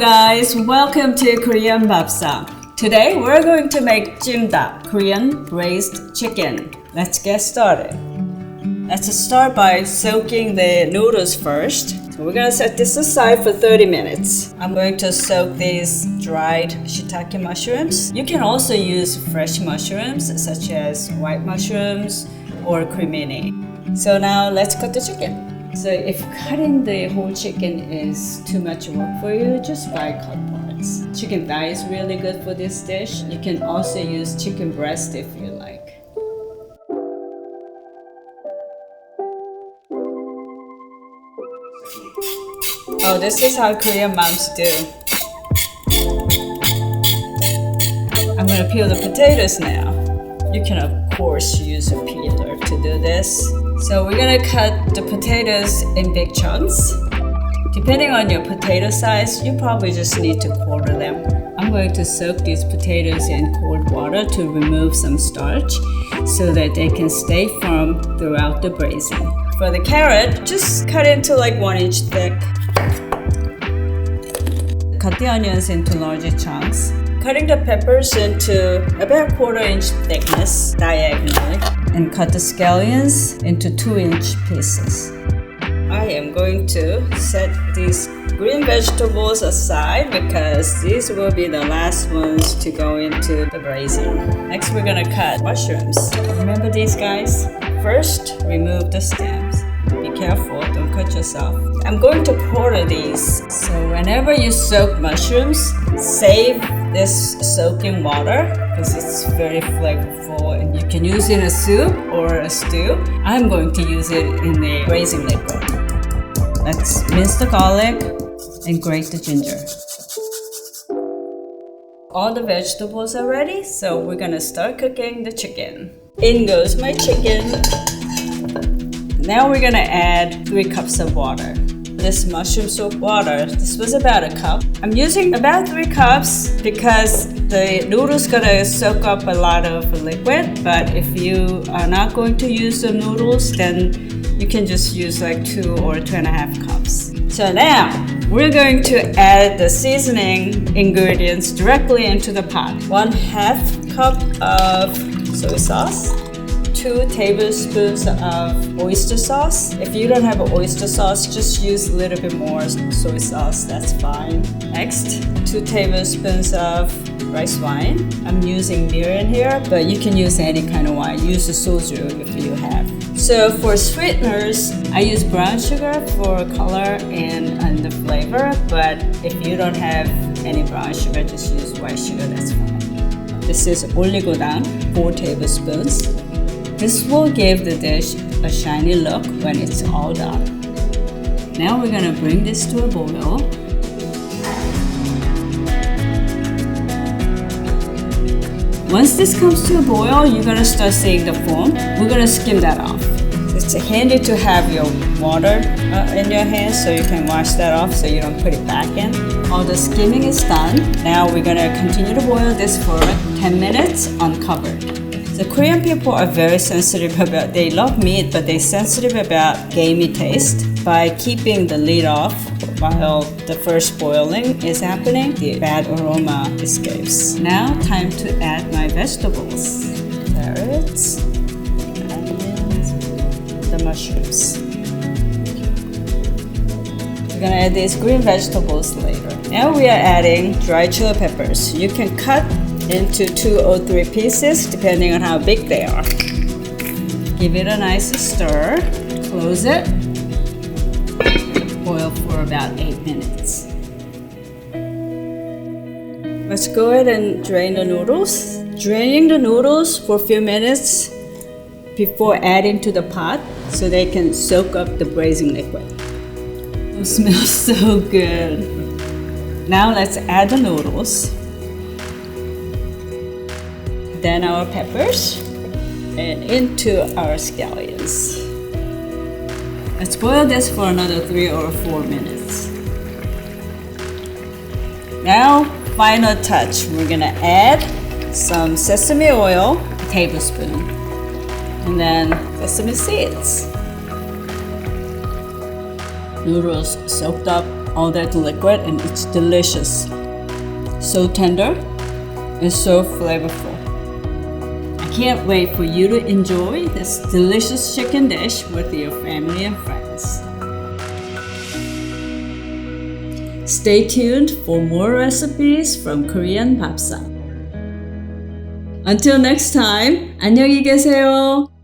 guys, welcome to Korean Bapsang. Today we're going to make Jjimdak, Korean braised chicken. Let's get started. Let's start by soaking the noodles first. So we're gonna set this aside for 30 minutes. I'm going to soak these dried shiitake mushrooms. You can also use fresh mushrooms such as white mushrooms or cremini. So now let's cut the chicken. So if cutting the whole chicken is too much work for you, just buy cut parts. Chicken thigh is really good for this dish. You can also use chicken breast if you like. Oh, this is how Korean moms do. I'm gonna peel the potatoes now. You can of course use a peeler to do this. So we're gonna cut the potatoes in big chunks. Depending on your potato size, you probably just need to quarter them. I'm going to soak these potatoes in cold water to remove some starch so that they can stay firm throughout the braising. For the carrot, just cut into like 1 inch thick. Cut the onions into larger chunks. Cutting the peppers into about 1/4 inch thickness diagonally. And cut the scallions into 2-inch pieces. I am going to set these green vegetables aside because these will be the last ones to go into the braising. Next, we're gonna cut mushrooms. Remember these guys? First, remove the stems. Be careful, don't cut yourself. I'm going to quarter these. So whenever you soak mushrooms, save this soaking water because it's very flavorful and you can use it in a soup or a stew. I'm going to use it in the braising liquid. Let's mince the garlic and grate the ginger. All the vegetables are ready, so we're gonna start cooking the chicken. In goes my chicken. Now we're gonna add 3 cups of water. This mushroom soup water, this was about 1 cup. I'm using about 3 cups because the noodle's gonna soak up a lot of liquid, but if you are not going to use the noodles, then you can just use like 2 or 2.5 cups. So now, we're going to add the seasoning ingredients directly into the pot. 1/2 cup of soy sauce. 2 tablespoons of oyster sauce. If you don't have oyster sauce, just use a little bit more soy sauce, that's fine. Next, 2 tablespoons of rice wine. I'm using mirin here, but you can use any kind of wine. Use the soju if you have. So for sweeteners, I use brown sugar for color and the flavor, but if you don't have any brown sugar, just use white sugar, that's fine. This is oligodan, 4 tablespoons. This will give the dish a shiny look when it's all done. Now we're gonna bring this to a boil. Once this comes to a boil, you're gonna start seeing the foam. We're gonna skim that off. It's handy to have your water in your hands so you can wash that off so you don't put it back in. All the skimming is done. Now we're gonna continue to boil this for 10 minutes uncovered. The Korean people are very sensitive about, they love meat, but they're sensitive about gamey taste. By keeping the lid off while the first boiling is happening, the bad aroma escapes. Now, time to add my vegetables. Carrots, onions, the mushrooms. We're gonna add these green vegetables later. Now we are adding dried chili peppers. You can cut into 2 or 3 pieces depending on how big they are. Give it a nice stir, close it, boil for about 8 minutes. Let's go ahead and drain the noodles. Draining the noodles for a few minutes before adding to the pot so they can soak up the braising liquid. It smells so good. Now let's add the noodles. Then our peppers, and into our scallions. Let's boil this for another 3 or 4 minutes. Now, final touch, we're gonna add some sesame oil, a tablespoon, and then sesame seeds. Noodles soaked up all that liquid, and it's delicious. So tender and so flavorful. I can't wait for you to enjoy this delicious chicken dish with your family and friends. Stay tuned for more recipes from Korean Bapsang. Until next time, 안녕히 계세요.